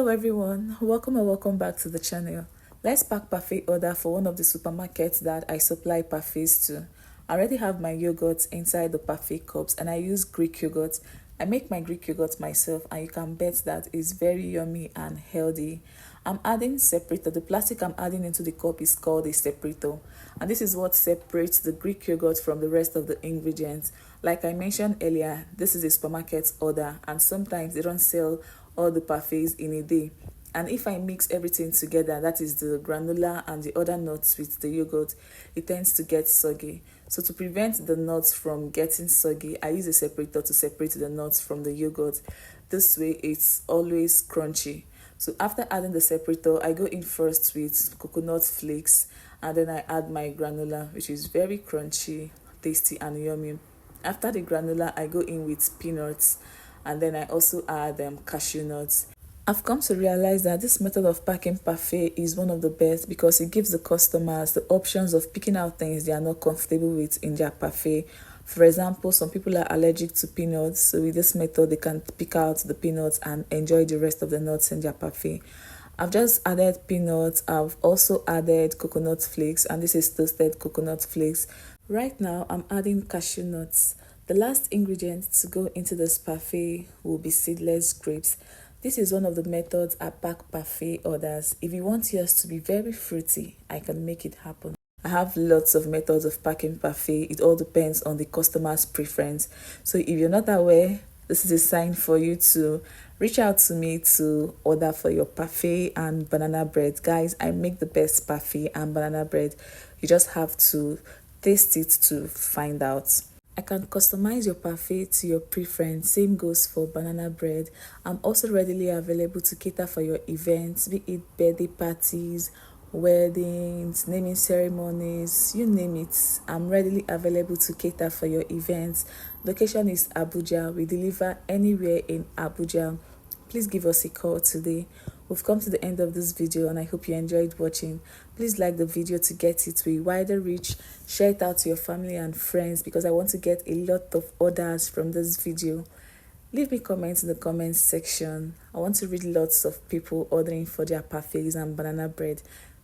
Hello everyone, welcome and welcome back to the channel. Let's pack parfait order for one of the supermarkets that I supply parfaits to. I already have my yogurt inside the parfait cups and I use Greek yogurt. I make my Greek yogurt myself and you can bet that it's very yummy and healthy. I'm adding separator. The plastic I'm adding into the cup is called a separator, and this is what separates the Greek yogurt from the rest of the ingredients. Like I mentioned earlier, this is a supermarket order and sometimes they don't sell all the parfaits in a day. And if I mix everything together, that is the granola and the other nuts with the yogurt, it tends to get soggy. So to prevent the nuts from getting soggy, I use a separator to separate the nuts from the yogurt. This way it's always crunchy. So after adding the separator, I go in first with coconut flakes and then I add my granola, which is very crunchy, tasty and yummy. After the granola, I go in with peanuts and then I also add cashew nuts. I've come to realize that this method of packing parfait is one of the best because it gives the customers the options of picking out things they are not comfortable with in their parfait. For example, some people are allergic to peanuts, so with this method they can pick out the peanuts and enjoy the rest of the nuts in their parfait. I've just added peanuts. I've also added coconut flakes, and this is toasted coconut flakes. Right now I'm adding cashew nuts. The last ingredient to go into this parfait will be seedless grapes. This is one of the methods I pack parfait orders. If you want yours to be very fruity, I can make it happen. I have lots of methods of packing parfait. It all depends on the customer's preference. So if you're not aware, this is a sign for you to reach out to me to order for your parfait and banana bread. Guys, I make the best parfait and banana bread. You just have to taste it to find out. I can customize your parfait to your preference. Same goes for banana bread. I'm also readily available to cater for your events, be it birthday parties, weddings, naming ceremonies, you name it. I'm readily available to cater for your events. Location is Abuja. We deliver anywhere in Abuja. Please give us a call today. We've come to the end of this video and I hope you enjoyed watching. Please like the video to get it to a wider reach. Share it out to your family and friends because I want to get a lot of orders from this video. Leave me comments in the comments section. I want to read lots of people ordering for their parfaits and banana bread.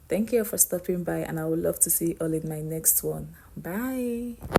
Thank you for stopping by and I would love to see you all in my next one. Bye.